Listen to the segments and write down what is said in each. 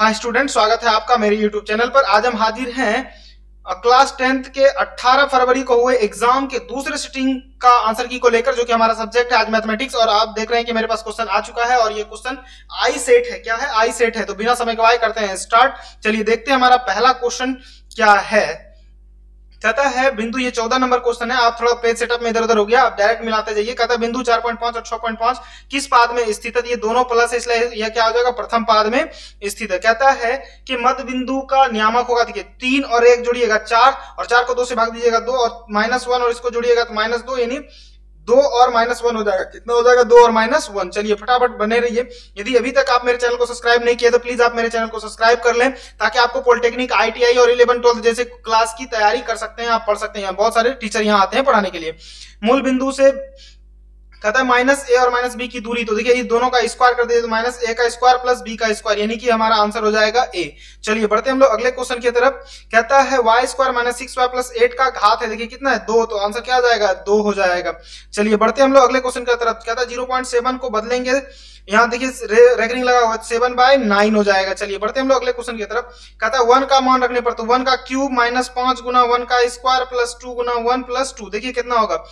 Hi student, स्वागत है आपका मेरे यूट्यूब चैनल पर। आज हम हाजिर हैं क्लास 10th के 18 फरवरी को हुए एग्जाम के दूसरे सिटिंग का आंसर की को लेकर, जो कि हमारा सब्जेक्ट है आज मैथमेटिक्स। और आप देख रहे हैं कि मेरे पास क्वेश्चन आ चुका है और ये क्वेश्चन आई सेट है। क्या है? आई सेट है। तो बिना समय गवाए करते हैं स्टार्ट। चलिए देखते हैं हमारा पहला क्वेश्चन क्या है। कहता है बिंदु, ये 14 नंबर क्वेश्चन है। आप थोड़ा पेज सेटअप में इधर उधर हो गया, आप डायरेक्ट मिलाते जाइए। कहता है बिंदु 4.5 और 6.5 किस पाद में स्थित है? ये दोनों प्लस है, इसलिए यह क्या हो जाएगा? प्रथम पाद में स्थित है। कहता है कि मध्य बिंदु का नियामक होगा, देखिए 3 और 1 जोड़िएगा 4, और 4 को 2 से भाग दीजिएगा 2, और -1 और इसको जोड़िएगा तो -2, यानी 2 और -1 हो जाएगा। कितना हो जाएगा? 2 और -1। चलिए फटाफट बने रहिए। यदि अभी तक आप मेरे चैनल को सब्सक्राइब नहीं किए तो प्लीज आप मेरे चैनल को सब्सक्राइब कर लें, ताकि आपको पॉलिटेक्निक, ITI और 11-12 जैसे क्लास की तैयारी कर सकते हैं, आप पढ़ सकते हैं। बहुत सारे टीचर यहाँ आते हैं पढ़ाने के लिए। मूल बिंदु से कहता है -a और -b की दूरी, तो देखिए ये दोनों का स्क्वायर कर दीजिए तो -a का स्क्वायर प्लस b का स्क्वायर, यानी कि हमारा आंसर हो जाएगा a। चलिए बढ़ते हम लोग अगले क्वेश्चन की तरफ। कहता है y² - 6y + 8 का घात है, देखिए कितना है? 2, तो आंसर क्या आ जाएगा? 2 हो जाएगा। चलिए बढ़ते हम लोग अगले क्वेश्चन की तरफ। कहता है 0.7 को बदलेंगे, यहाँ देखिए रेकरिंग लगा हुआ है, 7/9 हो जाएगा। चलिए बढ़ते हम लोग अगले क्वेश्चन की तरफ। कहता है 1 का मान रखने पर, तो 1 का क्यूब -5 गुना 1 का स्क्वायर प्लस 2 गुना 1 + 2, देखिए कितना होगा?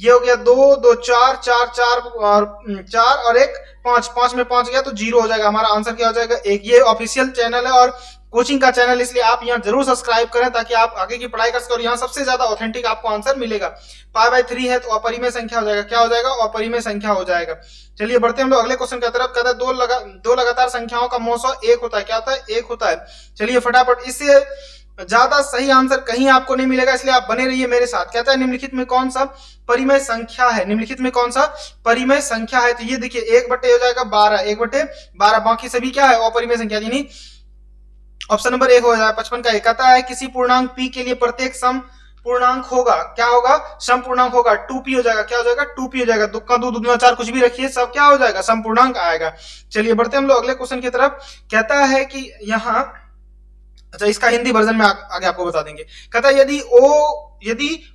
ये हो गया 2, 2 4, 4 4 और 1 5, 5 में 5 गया तो 0 हो जाएगा। हमारा आंसर क्या हो जाएगा? 1। ये ऑफिशियल चैनल है और कोचिंग का चैनल, इसलिए आप यहाँ जरूर सब्सक्राइब करें ताकि आप आगे की पढ़ाई कर सकें। और यहाँ सबसे ज्यादा ऑथेंटिक आपको आंसर मिलेगा। π/3 है तो अपरिमेय संख्या हो जाएगा। क्या हो जाएगा? अपरिमेय संख्या हो जाएगा। चलिए बढ़ते हम लोग अगले क्वेश्चन की तरफ। कहता है दो लगातार संख्याओं का मौसो 1 होता है। क्या होता है? 1 होता है। चलिए फटाफट, इससे ज्यादा सही आंसर कहीं आपको नहीं मिलेगा, इसलिए आप बने रहिए मेरे साथ। कहता है निम्नलिखित में कौन सा परिमेय संख्या है? निम्नलिखित में कौन सा परिमेय संख्या है? तो ये देखिए 1/, हो जाएगा 12, 1/12। बाकी सभी क्या है? अपरिमेय संख्या, यानी ऑप्शन नंबर 1 हो जाएगा। 55 का 1। कहता है किसी पूर्णांक p के लिए प्रत्येक सम पूर्णांक होगा। क्या होगा? सम पूर्णांक होगा। 2p हो जाएगा। क्या हो जाएगा? 2p हो जाएगा। 2 का 2, 2 दूना 4, कुछ भी रखिए, सब क्या हो जाएगा? सम पूर्णांक आएगा। चलिए बढ़ते हम लोग अगले क्वेश्चन की तरफ। कहता है कि यहाँ, अच्छा इसका हिंदी वर्जन में आगे आपको बता देंगे। कहता है यदि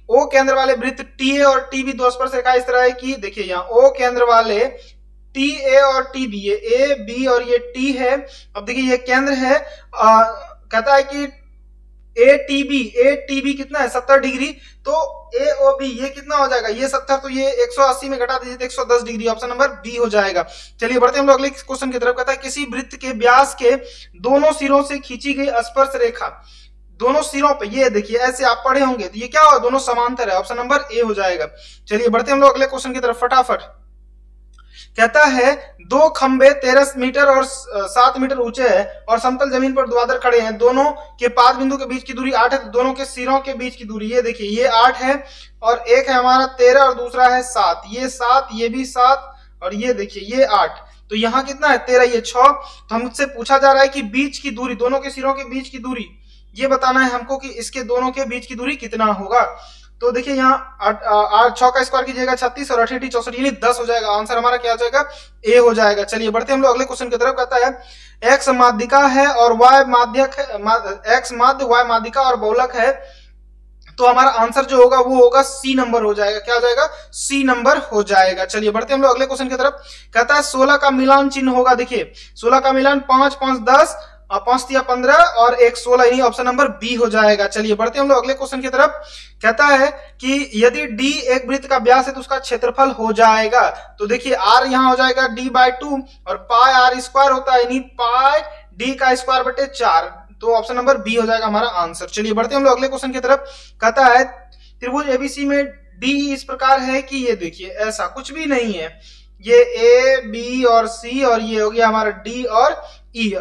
O केंद्र वाले वृत्त TA और TB दो स्पर्श रेखा इस तरह है कि, देखिए यहाँ O केंद्र वाले TA और TB, ये A, B और ये T है। अब देखिए ये केंद्र है। कहता है कि ATB कितना है? 70 डिग्री। तो AOB ये कितना हो जाएगा? ये 70, तो ये 180 में घटा दीजिए तो 110 डिग्री। ऑप्शन नंबर B हो जाएगा। चलिए बढ़ते हम लोग अगले क्वेश्चन की तरफ। कहता है किसी वृत्त के व्यास के दोनों सिरों से खींची गई स्पर्श रेखा, दोनों सिरों पे, ये देखिए ऐसे आप पढ़े होंगे, तो ये क्या होगा? दोनों समांतर है। ऑप्शन नंबर A हो जाएगा। चलिए बढ़ते हम लोग अगले क्वेश्चन की तरफ फटाफट। कहता है 2 खंबे 13 मीटर और 7 मीटर ऊंचे है और समतल जमीन पर ऊर्ध्वाधर खड़े हैं। दोनों के पाद बिंदु के बीच की दूरी 8 है, तो दोनों के सिरों के बीच की दूरी, ये देखिए ये 8 है और एक है हमारा 13 और दूसरा है 7। ये 7, ये भी 7 और ये देखिए ये 8। तो यहाँ कितना है? 13, ये 6। तो हमसे पूछा जा रहा है कि बीच की दूरी, दोनों के सिरों के बीच की दूरी ये बताना है हमको कि इसके दोनों के बीच की दूरी कितना होगा। तो देखिए यहाँ 6 का स्क्वायर कीजिएगा 36 और 8 × 64, यानी 10 हो जाएगा। आंसर हमारा क्या हो जाएगा? A हो जाएगा। चलिए बढ़ते हम लोग अगले क्वेश्चन की तरफ। कहता है x माध्यिका है और y माध्यक है, x माध्य, y माध्यिका और बहुलक है, तो हमारा आंसर जो होगा वो होगा C नंबर हो जाएगा। क्या हो जाएगा? C नंबर हो जाएगा। चलिए बढ़ते हम लोग अगले क्वेश्चन की तरफ। कहता है 16 का मिलान चिन्ह होगा। देखिए 16 का मिलान 5, 5 10 और 5 या 15 और 1 16, यानी ऑप्शन नंबर B हो जाएगा। चलिए बढ़ते हम लोग अगले क्वेश्चन की तरफ। कहता है कि यदि D एक वृत्त का व्यास है तो उसका क्षेत्रफल हो जाएगा। तो देखिए R यहाँ हो जाएगा D/2 और πr² होता है, यानी πd का स्क्वायर बटे 4। तो ऑप्शन नंबर B हो जाएगा हमारा आंसर। चलिए बढ़ते हम लोग अगले क्वेश्चन की तरफ। कहता है त्रिभुज ABC में D इस प्रकार है कि, ये देखिए ऐसा कुछ भी नहीं है, ये A, B और C और ये हो गया हमारा D और E।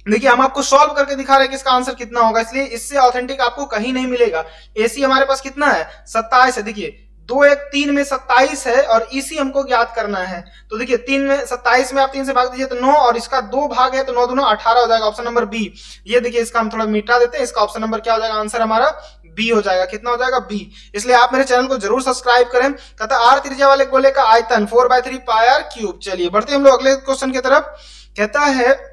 देखिए हम आपको सॉल्व करके दिखा रहे हैं कि इसका आंसर कितना होगा, इसलिए इससे ऑथेंटिक आपको कहीं नहीं मिलेगा। AC हमारे पास कितना है? 27 है। देखिए 2 1 3 में 27 है और EC हमको ज्ञात करना है। तो देखिए 3 में 27 में आप 3 से भाग दीजिए तो 9 और इसका 2 भाग है तो 9 दूना 18 हो जाएगा। Option number B। ये देखिए इसका हम थोड़ा मिटा देते हैं, इसका ऑप्शन नंबर क्या हो जाएगा? आंसर हमारा B हो जाएगा। कितना हो जाएगा? B। इसलिए आप मेरे चैनल को जरूर सब्सक्राइब करें। कहता है R त्रिज्या वाले गोले का आयतन 4/3 πr³। चलिए बढ़ते हम लोग अगले क्वेश्चन की तरफ। कहता है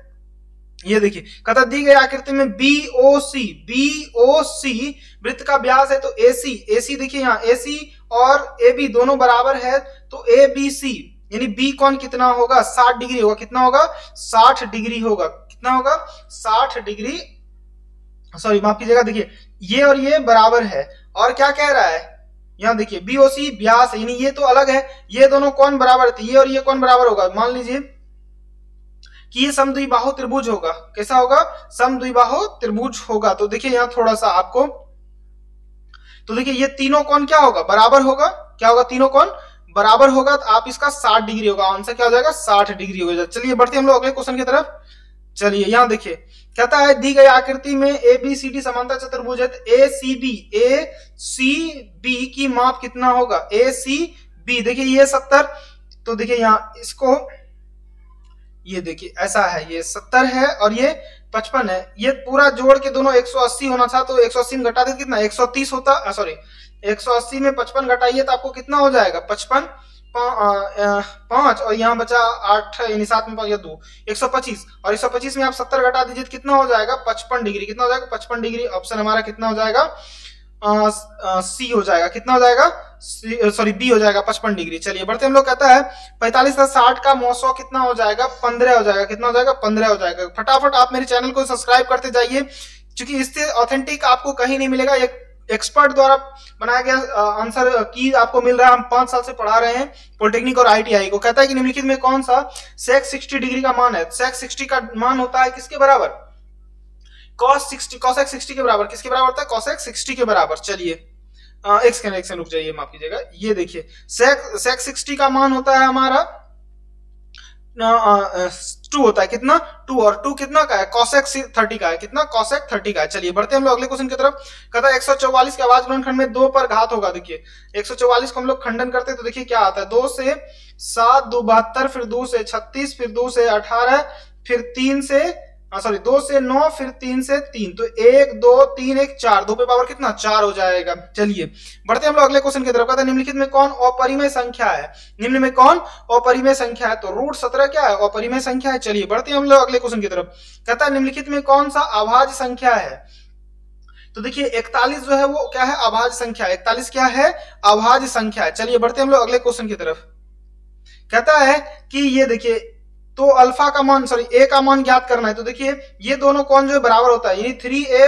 ये देखिए, कहता दी गई आकृति में BOC वृत्त का व्यास है, तो AC देखिए यहाँ AC और AB दोनों बराबर है, तो ABC यानी बी कौन कितना होगा, 60 डिग्री होगा। कितना होगा, 60 डिग्री होगा। कितना होगा, 60 डिग्री, सॉरी माफ कीजिएगा, देखिए ये और ये बराबर है। और क्या कह रहा है यहाँ देखिए, बीओसी व्यास है, यानी ये तो अलग है, ये दोनों कौन बराबर थे, ये और ये कौन बराबर होगा। मान लीजिए कि ये समद्विबाहु त्रिभुज होगा। कैसा होगा, समद्विबाहु त्रिभुज होगा। तो देखिए यहाँ थोड़ा सा आपको, तो देखिए ये तीनों कौन क्या होगा, बराबर होगा। क्या होगा, तीनों कौन बराबर होगा। तो आप इसका 60 डिग्री होगा, आंसर क्या हो जाएगा, 60 डिग्री हो जाएगा। चलिए बढ़ते हम लोग अगले क्वेश्चन की तरफ। चलिए यहाँ देखिए, कहता है दी गई आकृति में ए बी सी डी समांतर चतुर्भुज है। ए सी बी की माप कितना होगा, ए सी बी। देखिए ये 70, तो देखिए यहाँ इसको, ये देखिए ऐसा है, ये 70 है और ये 55 है। ये पूरा जोड़ के दोनों 180 होना था, तो 180 में घटा दे कितना, 130 होता, सॉरी 180 में 55 घटाइए तो आपको कितना हो जाएगा, 55 5 और यहाँ बचा 8, यानी 7 में 5 या 2, 125। और 125 में आप 70 घटा दीजिए तो कितना हो जाएगा, 55 डिग्री। कितना हो जाएगा, 55 डिग्री। ऑप्शन हमारा कितना हो जाएगा, सी हो जाएगा। कितना हो जाएगा, सॉरी बी हो जाएगा, 55 डिग्री। चलिए बढ़ते हम लोग, कहता है 45 से 60 का 900 कितना हो जाएगा, 15 हो जाएगा। कितना हो जाएगा, 15 हो जाएगा। फटाफट आप मेरे चैनल को सब्सक्राइब करते जाइए, क्योंकि इससे ऑथेंटिक आपको कहीं नहीं मिलेगा। एक एक्सपर्ट द्वारा बनाया गया आंसर की आपको मिल रहा है। हम 5 साल से पढ़ा रहे हैं पॉलिटेक्निक और आईटीआई को। कहता है कि निम्नलिखित में कौन सा sec 60 डिग्री का मान है। sec 60 का मान होता है किसके बराबर, cos 60, cosec 60 के बराबर। किसके बराबर होता है, cosec 60 के बराबर। चलिए एक सेकंड रुक जाइए, माफ कीजिएगा। ये देखिए sec 60 का मान होता है हमारा 2 होता है। कितना, 2। और 2 कितना का है, cosec 30 का है। कितना, cosec 30 का है। चलिए बढ़ते हम लोग अगले क्वेश्चन की तरफ। कहता है 144 के अभाज्य गुणनखंड में 2 पर घात होगा। देखिए 144 को हम लोग खंडन करते हैं तो देखिए क्या आता है, 2 से 7 2 72, फिर 2 से 36, फिर 2 से 18, फिर 3 से 2 से 9, फिर 3 से 3, तो 1 2 3 1 4, 2 पे पावर कितना, 4 हो जाएगा। चलिए बढ़ते हम लोग अगले क्वेश्चन की तरफ। कहता है निम्नलिखित में कौन अपरिमेय संख्या है। निम्न में कौन अपरिमेय संख्या है, तो √17 क्या है, अपरिमेय संख्या है। चलिए बढ़ते हम लोग अगले क्वेश्चन की तरफ। कहता है निम्नलिखित में कौन सा अभाज्य संख्या है। तो देखिए 41 जो है वो क्या है, अभाज्य संख्या। 41 क्या है, अभाज्य संख्या है। चलिए बढ़ते हम लोग अगले क्वेश्चन की तरफ। कहता है कि ये देखिए, तो अल्फा का मान, सॉरी ए का मान ज्ञात करना है। तो देखिए ये दोनों कौन जो है बराबर होता है, यानी 3a,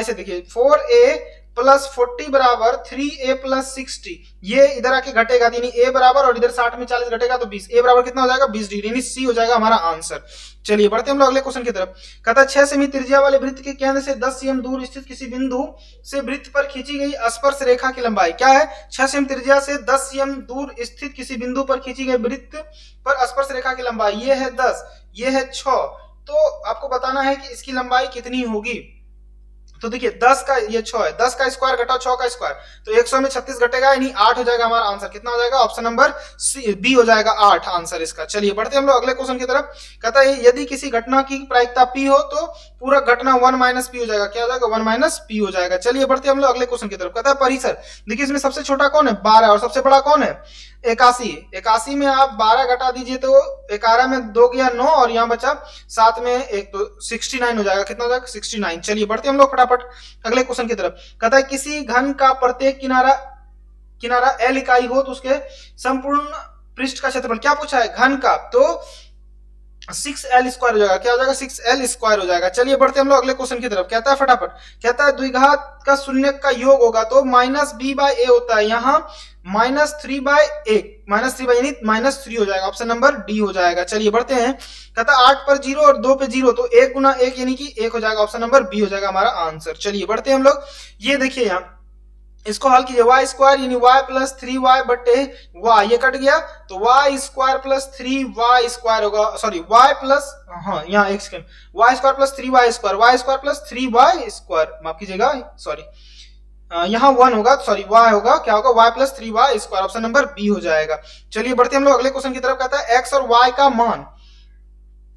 ऐसे देखिए 4a प्लस 40 बराबर 3a प्लस 60। ये इधर आके घटेगा, यानी a बराबर, और इधर 60 में 40 घटेगा तो 20। a बराबर कितना हो जाएगा, 20 डिग्री, यानी सी हो जाएगा हमारा आंसर। चलिए बढ़ते हम लोग अगले क्वेश्चन की तरफ। कहता है 6 सेमी त्रिज्या वाले वृत्त के केंद्र से 10 cm दूर स्थित किसी बिंदु से वृत्त पर खींची गई स्पर्श रेखा की लंबाई क्या है। 6 सेमी त्रिज्या से 10 cm दूर स्थित किसी बिंदु पर खींची गई वृत्त पर स्पर्श रेखा की लंबाई, ये है 10, ये है 6। तो आपको बताना है कि इसकी लंबाई कितनी होगी। तो देखिए 10 का ये 6 है, 10 का स्क्वायर घटाओ 6 का स्क्वायर, तो 100 में 36 घटेगा, यानी 8 हो जाएगा हमारा आंसर। कितना हो जाएगा, ऑप्शन नंबर बी हो जाएगा 8 आंसर इसका। चलिए बढ़ते हम लोग अगले क्वेश्चन की तरफ। कहता है यदि किसी घटना की प्रायिकता p हो तो पूरा घटना 1 माइनस p हो जाएगा। क्या हो जाएगा, 1 माइनस p हो जाएगा। चलिए बढ़ते हम लोग अगले क्वेश्चन की तरफ। कहता है परिसर, देखिए इसमें सबसे छोटा कौन है, 12, और सबसे बड़ा कौन है, 81। 81 में आप 12 घटा दीजिए तो 11 में 2 गया 9, और यहाँ बचा 7 में 1 तो 69 हो जाएगा। कितना हो जाएगा, 69। चलिए बढ़ते हम लोग फटाफट अगले क्वेश्चन की तरफ। कहता है किसी घन का प्रत्येक किनारा L इकाई हो तो उसके संपूर्ण पृष्ठ का क्षेत्रफल, क्या पूछा है, घन का, तो 6L स्क्वायर हो जाएगा। क्या हो जाएगा, 6L स्क्वायर हो जाएगा। चलिए बढ़ते हम लोग अगले क्वेश्चन की तरफ। कहता है फटाफट, कहता है द्विघात का शून्य का योग होगा तो -b/a होता है, यहाँ -3/a, -3 यानी -3 हो जाएगा। ऑप्शन नंबर डी हो जाएगा। चलिए बढ़ते हैं। कहता है 8 पर 0 और 2 पे 0, तो 1 गुना 1 यानी कि 1 हो जाएगा। ऑप्शन नंबर बी हो जाएगा हमारा आंसर। चलिए बढ़ते हैं हम लोग। ये देखिए यहाँ इसको हल कीजिए, y स्क्वायर यानी y प्लस 3y बटे y, ये कट गया तो y square plus 3y square होगा, सॉरी y प्लस, हाँ यहाँ एक second, y square plus 3y square, y square plus 3y square, माफ कीजिएगा सॉरी, यहाँ 1 होगा, सॉरी y होगा, क्या होगा, y plus 3y square. Option number B हो जाएगा। चलिए बढ़ते हम लोग अगले क्वेश्चन की तरफ। कहता है x और y का मान,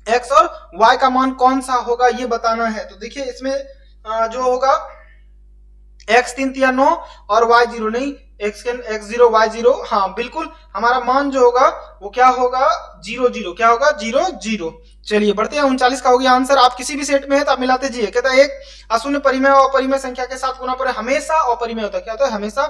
x और y का मान कौन सा होगा ये बताना है। तो देखिए इसमें जो होगा x 3 3 9 और y 0 नहीं, x 0 y 0, हाँ बिल्कुल हमारा मान जो होगा वो क्या होगा, 0 0, क्या होगा 0 0। चलिए बढ़ते हैं, 39 का हो गया आंसर। आप किसी भी सेट में है तो आप मिलाते जाइए। कहता है एक अशून्य परिमेय और अपरिमेय संख्या के साथ गुना पर हमेशा अपरिमेय होता है। क्या होता है? हमेशा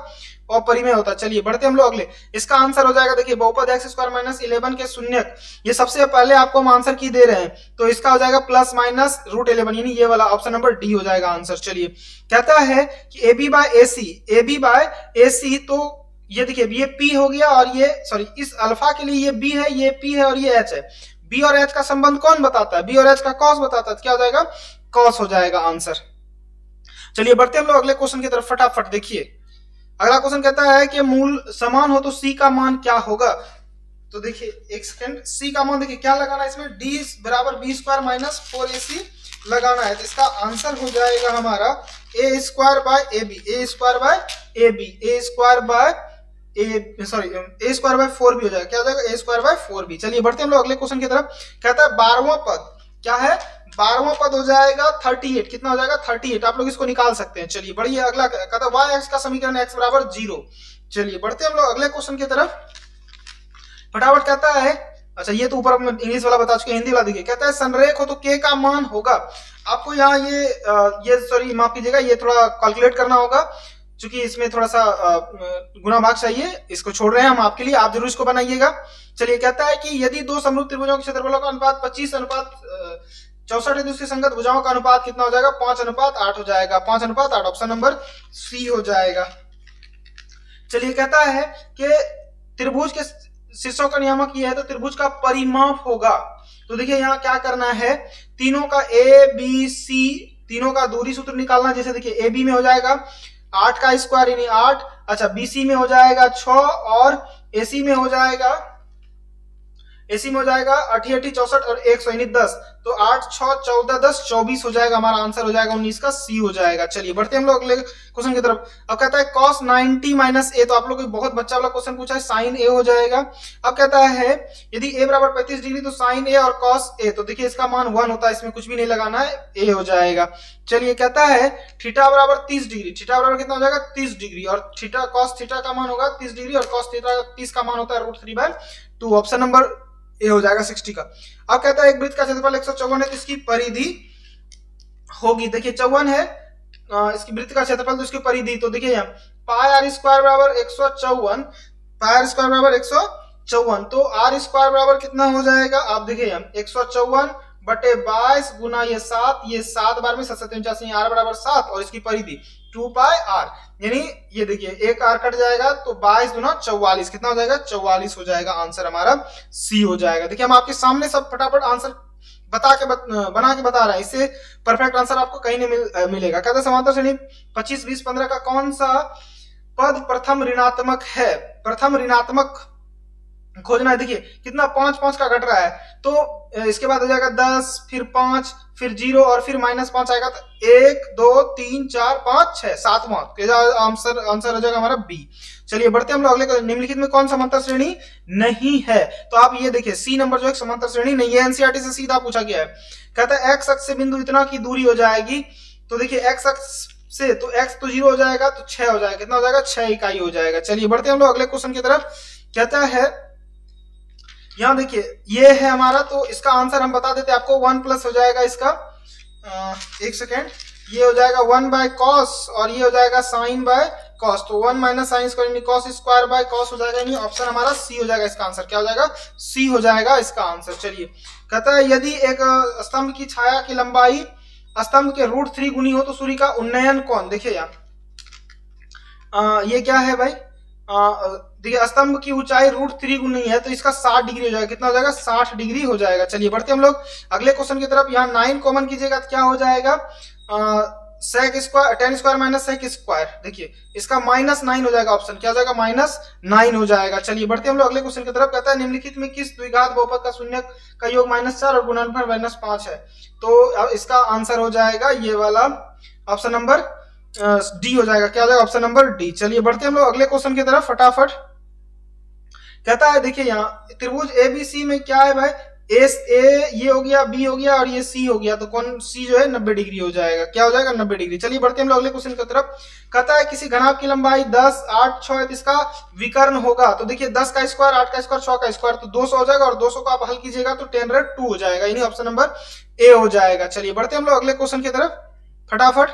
अपरिमेय होता है। चलिए बढ़ते हम लोग अगले। इसका आंसर हो जाएगा, देखिए बहुपद x स्क्वायर माइनस 11 के शून्यक, ये सबसे पहले आपको हम आंसर की दे रहे हैं, तो इसका हो जाएगा प्लस माइनस रूट 11, यानी ये वाला ऑप्शन नंबर डी हो जाएगा आंसर। चलिए कहता है कि ए बी बाय ए सी, तो ये देखिए ये P हो गया और ये सॉरी इस अल्फा के लिए ये B है, ये P है और ये H है। B और H का संबंध कौन बताता है? B और H का कॉस बताता है, तो क्या हो जाएगा? कॉस हो जाएगा आंसर। चलिए बढ़ते हम लोग अगले क्वेश्चन की तरफ फटाफट। देखिए अगला क्वेश्चन कहता है कि मूल समान हो तो C का मान क्या होगा? तो देखिए एक सेकंड, C का मान देखिए क्या लगाना है इसमें, D बराबर B स्क्वायर माइनस 4AC लगाना है। तो इसका आंसर हो जाएगा हमारा a square by a b, a square by a b, a square by a square by 4b हो जाएगा। क्या हो जाएगा? A square by 4b। चलिए बढ़ते हम लोग अगले क्वेश्चन की तरफ। कहता है 12वां पद क्या है? 12वां पद हो जाएगा 38। कितना हो जाएगा? 38। आप लोग इसको निकाल सकते हैं। चलिए बढ़िए अगला कहता है y x का समीकरण x बराबर 0। चलिए बढ़ते हम लोग अगले क्वेश्चन की तरफ फटाफट। कहता है, अच्छा ये तो ऊपर अपने इंग्लिश वाला बता चुके, हिंदी वाला देखिए। कहता है संरेख हो तो k का मान होगा। आपको यहाँ ये सॉरी माफ कीजिएगा, ये थोड़ा कैलकुलेट करना होगा क्योंकि इसमें थोड़ा सा गुणा भाग चाहिए, इसको छोड़ रहे हैं हम आपके लिए, आप जरूर इसको बनाइएगा। चलिए कहता है कि यदि दो समरूप त्रिभुजों के क्षेत्रफलों का अनुपात 25 अनुपात 64 है तो उसकी संगत भुजाओं का अनुपात कितना हो जाएगा? 5 अनुपात 8 हो जाएगा। 5 अनुपात 8 ऑप्शन नंबर सी हो जाएगा। चलिए कहता है कि त्रिभुज के शीर्षों का नियामक ये है तो त्रिभुज का परिमाप होगा। तो देखिए यहाँ क्या करना है, तीनों का ए बी सी, तीनों का दूरी सूत्र निकालना। जैसे देखिए ए बी में हो जाएगा 8 का स्क्वायर यानी 8, अच्छा बीसी में हो जाएगा 6 और एसी में हो जाएगा 88 64 और 100 यानी 10, तो 8 6 14 10 24 हो जाएगा। हमारा आंसर हो जाएगा 19 का सी हो जाएगा। चलिए बढ़ते हम लोग अगले क्वेश्चन की तरफ। अब कहता है cos 90 माइनस ए, तो आप लोग बहुत बच्चा वाला क्वेश्चन पूछा है, साइन ए हो जाएगा। अब कहता है यदि ए बराबर 35 डिग्री तो साइन ए और cos ए, तो देखिए इसका मान 1 होता है, इसमें कुछ भी नहीं लगाना है, ए हो जाएगा। चलिए कहता है थीटा बराबर 30 डिग्री, थीटा बराबर कितना हो जाएगा? 30 डिग्री, और थीटा cos थीटा का मान होगा 30 डिग्री और cos थीटा 30 का मान होता है √3/2, ऑप्शन नंबर ए हो जाएगा 60 का। अब कहता है एक वृत्त का क्षेत्रफल 154 है तो इसकी परिधि होगी। देखिए 54 है इसकी वृत्त का क्षेत्रफल, तो इसकी परिधि, तो देखिए यहाँ पाई आर स्क्वायर बराबर 154, पाई आर स्क्वायर बराबर 154, तो आर स्क्वायर बराबर कितना हो जाएगा? आप देखिए यहाँ 154 बटे 22 गुना ये 7 बार में 7 7 89, आर बराबर 7 और इसकी परिधि 2 पाई आर, यानी ये देखिए एक आर कट जाएगा तो 22 गुना 44, कितना हो जाएगा? 44 हो जाएगा। आंसर हमारा सी हो जाएगा। देखिए हम आपके सामने सब फटाफट आंसर बना के बता रहे हैं, इससे परफेक्ट आंसर आपको कहीं नहीं मिलेगा। कहते हैं समांतर श्रेणी 25 20 15 का कौन सा पद प्रथम ऋणात्मक है? प्रथम ऋणात्मक खोजना है। देखिए कितना 5 5 का घट रहा है, तो इसके बाद हो जाएगा 10 फिर 5 फिर 0 और फिर -5 आएगा, तो 1 2 3 4 5 6 7वां आंसर हो जाएगा हमारा बी। चलिए बढ़ते हम लोग अगले। निम्नलिखित में कौन समांतर श्रेणी नहीं है? तो आप ये देखिए सी नंबर जो एक समांतर श्रेणी नहीं है, एनसीईआरटी से सीधा पूछा गया है। कहता है एक्स अक्ष से बिंदु इतना की दूरी हो जाएगी, तो देखिए एक्स अक्ष से तो एक्स तो 0 हो जाएगा तो 6 हो जाएगा, कितना हो जाएगा? 6 इकाई हो जाएगा। चलिए बढ़ते हम लोग अगले क्वेश्चन की तरफ। कहता है यहाँ देखिए ये है हमारा, तो इसका आंसर हम बता देते आपको, 1 प्लस हो जाएगा इसका, एक सेकेंड, ये हो जाएगा 1 बाय कॉस और ये हो जाएगा साइन बाय कॉस, तो 1 minus sine square cos square by cos हो जाएगा, यानी ऑप्शन हमारा सी हो जाएगा। इसका आंसर क्या हो जाएगा? सी हो जाएगा इसका आंसर। चलिए कहता है यदि एक स्तंभ की छाया की लंबाई स्तंभ के √3 गुनी हो तो सूर्य का उन्नयन कोण, देखिए यहाँ ये क्या है भाई, देखिए स्तंभ की ऊंचाई √3 गुनी है तो इसका 60 डिग्री हो जाएगा, कितना हो जाएगा? 60 डिग्री हो जाएगा। चलिए बढ़ते हम लोग अगले क्वेश्चन की तरफ। यहाँ 9 कॉमन कीजिएगा तो क्या हो जाएगा? सेक स्क्वायर 10 स्क्वायर माइनस सेक स्क्वायर, देखिए इसका -9 हो जाएगा, ऑप्शन क्या हो जाएगा? -9 हो जाएगा। चलिए बढ़ते हम लोग अगले क्वेश्चन की तरफ। कहता है निम्नलिखित में किस द्विघात बहुपद का शून्यक का योग -4 और गुणनफल -5 है? तो इसका आंसर हो जाएगा ये वाला, ऑप्शन नंबर डी हो जाएगा। क्या हो जाएगा? Option number D. चलिए बढ़ते हम लोग अगले क्वेश्चन की तरफ फटाफट। कहता है देखिए यहाँ त्रिभुज एबीसी में क्या है भाई? ए ये हो गया, बी हो गया और ये सी हो गया, तो कौन सी जो है 90 डिग्री हो जाएगा। क्या हो जाएगा 90 डिग्री। चलिए बढ़ते हैं हम लोग अगले क्वेश्चन की तरफ। कहता है किसी घनाभ की लंबाई 10, 8, 6 है तो इसका विकर्ण होगा। तो देखिए 10 का स्क्वायर, 8 का स्क्वायर, 6 का स्क्वायर, तो 200 हो जाएगा और 200 को आप हल कीजिएगा तो 10^2 हो जाएगा, यानी ऑप्शन नंबर ए हो जाएगा। चलिए बढ़ते हैं हम लोग अगले क्वेश्चन की तरफ फटाफट।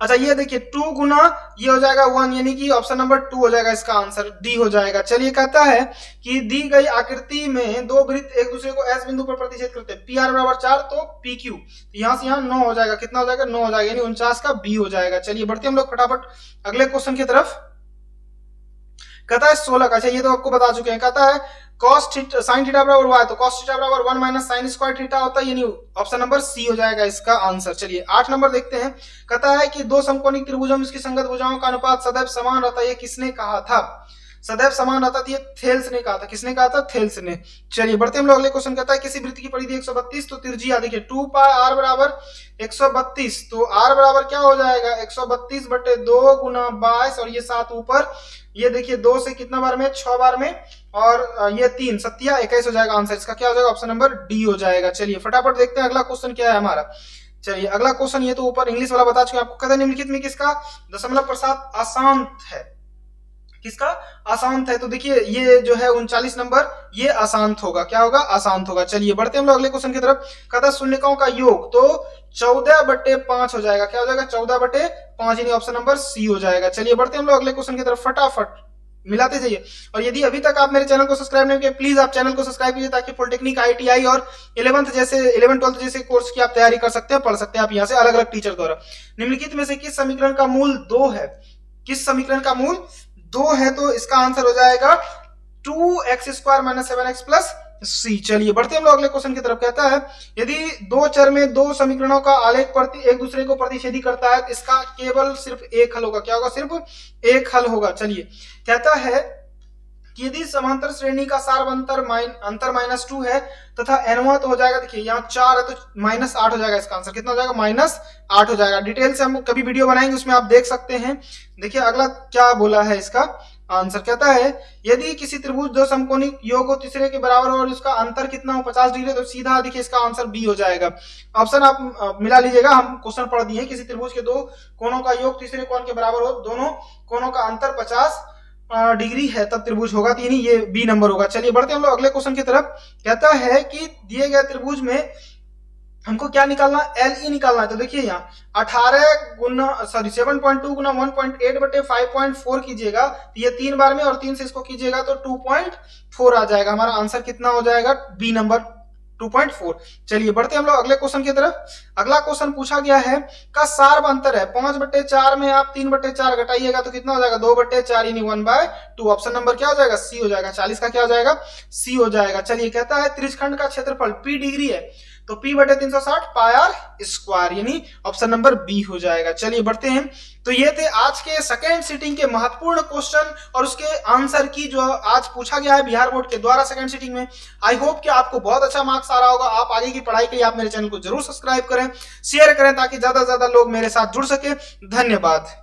अच्छा ये देखिए 2 गुना ये हो जाएगा 1, यानी कि ऑप्शन नंबर 2 हो जाएगा, इसका आंसर डी हो जाएगा। चलिए कहता है कि दी गई आकृति में दो वृत्त एक दूसरे को एस बिंदु पर प्रतिच्छेद करते हैं, पी आर बराबर 4 तो पी क्यू, तो यहां से यहां 9 हो जाएगा। कितना हो जाएगा 9 हो जाएगा, यानी 49 का बी हो जाएगा। चलिए बढ़ते हम लोग फटाफट अगले क्वेश्चन की तरफ। कहता है 16 का, अच्छा ये तो आपको बता चुके हैं। कहता है cos थीटा sin थीटा बराबर y, तो cos थीटा बराबर 1 माइनस sin स्क्वायर थीटा होता है, यानी ऑप्शन नंबर सी हो जाएगा इसका आंसर। चलिए 8 नंबर देखते हैं। कहता है कि दो समकोणिक त्रिभुजों में इसकी संगत भुजाओं का अनुपात सदैव समान रहता है, ये किसने कहा था? सदैव समान रहता था, ये थेल्स ने कहा था। किसने कहा था? थेल्स ने। चलिए बढ़ते हम लोग अगले क्वेश्चन। कहता है किसी वृत्त की परिधि 132, तो त्रिज्या देखिए 2 पाई r बराबर 132, तो r बराबर क्या हो जाएगा 132 बटे 2 गुना 22 और ये 7 ऊपर, ये देखिए 2 से कितना बार में 6 बार में और ये 3 सत्या 21 हो जाएगा आंसर। इसका क्या हो जाएगा ऑप्शन नंबर डी हो जाएगा। चलिए फटाफट देखते हैं अगला क्वेश्चन क्या है हमारा। चलिए अगला क्वेश्चन, ये तो ऊपर इंग्लिश वाला बता चुके हैं आपको। कहता है निम्नलिखित में किसका दशमलव प्रसाद अशांत है? किसका अशांत है? तो देखिए ये जो है 39 नंबर, ये अशांत होगा। क्या होगा? अशांत होगा। चलिए बढ़ते हम लोग अगले क्वेश्चन की तरफ। कहता है शून्यकों का योग, तो 14/5 हो जाएगा। क्या हो जाएगा 14/5, यानी ऑप्शन नंबर सी हो जाएगा। चलिए बढ़ते हम लोग अगले क्वेश्चन की तरफ फटाफट मिलाते जाइए। और यदि अभी तक आप मेरे चैनल को सब्सक्राइब नहीं किए, प्लीज आप चैनल को सब्सक्राइब कीजिए, ताकि पॉलिटेक्निक, ITI और 11th-12th जैसे कोर्स की आप तैयारी कर सकते हैं, पढ़ सकते हैं आप यहाँ से अलग अलग टीचर द्वारा। निम्नलिखित में से किस समीकरण का मूल 2 है? किस समीकरण का मूल 2 है? तो इसका आंसर हो जाएगा 2x² - 7x + c। चलिए बढ़ते हम लोग अगले क्वेश्चन की तरफ। कहता है यदि दो चर में दो समीकरणों का आलेख एक दूसरे को प्रतिच्छेदी करता है, तो इसका केवल सिर्फ एक हल होगा। क्या होगा? सिर्फ एक हल होगा। चलिए कहता है कि यदि समांतर श्रेणी का सार अंतर -2 है तथा n तो हो जाएगा, देखिए यहाँ 4 है तो -8 हो जाएगा। इसका आंसर कितना हो जाएगा? -8 हो जाएगा। डिटेल से हम कभी वीडियो बनाएंगे, उसमें आप देख सकते हैं। देखिए अगला क्या बोला है इसका आंसर। कहता है यदि किसी त्रिभुज दो समकोणिक योग हो तीसरे के बराबर हो और उसका अंतर कितना हो 50 डिग्री, तो सीधा देखिए इसका आंसर बी हो जाएगा। ऑप्शन आप मिला लीजिएगा, हम क्वेश्चन पढ़ दिए। किसी त्रिभुज के दो कोणों का योग तीसरे कोण के बराबर हो, दोनों कोणों का अंतर 50 डिग्री है, तब त्रिभुज होगा, यानी ये बी नंबर होगा। चलिए बढ़ते हम लोग अगले क्वेश्चन की तरफ। कहता है कि दिए गए त्रिभुज में हमको क्या निकालना? LE निकालना है। तो देखिए यहाँ 7.2 गुना 1.8 बटे 5.4 कीजिएगा, तो ये 3 बार में और 3 से इसको कीजिएगा तो 2.4 आ जाएगा। हमारा आंसर कितना हो जाएगा? B number 2.4। चलिए बढ़ते हम लोग अगले क्वेश्चन की तरफ। अगला क्वेश्चन पूछा गया है का सार अंतर है 5/4 में आप 3/4 घटाइएगा तो कितना हो जाएगा? 2/4, यानी 1/2। ऑप्शन नंबर क्या हो जाएगा? सी हो जाएगा। 40 का क्या हो जाएगा? सी हो जाएगा। चलिए कहता है त्रिज्यखंड का क्षेत्रफल P डिग्री है, तो P/360 πr², यानी ऑप्शन नंबर बी हो जाएगा। चलिए बढ़ते हैं। तो ये थे आज के सेकेंड सिटिंग के महत्वपूर्ण क्वेश्चन और उसके आंसर की जो आज पूछा गया है बिहार बोर्ड के द्वारा सेकेंड सिटिंग में। आई होप कि आपको बहुत अच्छा मार्क्स आ रहा होगा। आप आगे की पढ़ाई के लिए आप मेरे चैनल को जरूर सब्सक्राइब करें, शेयर करें, ताकि ज्यादा से ज्यादा लोग मेरे साथ जुड़ सके। धन्यवाद।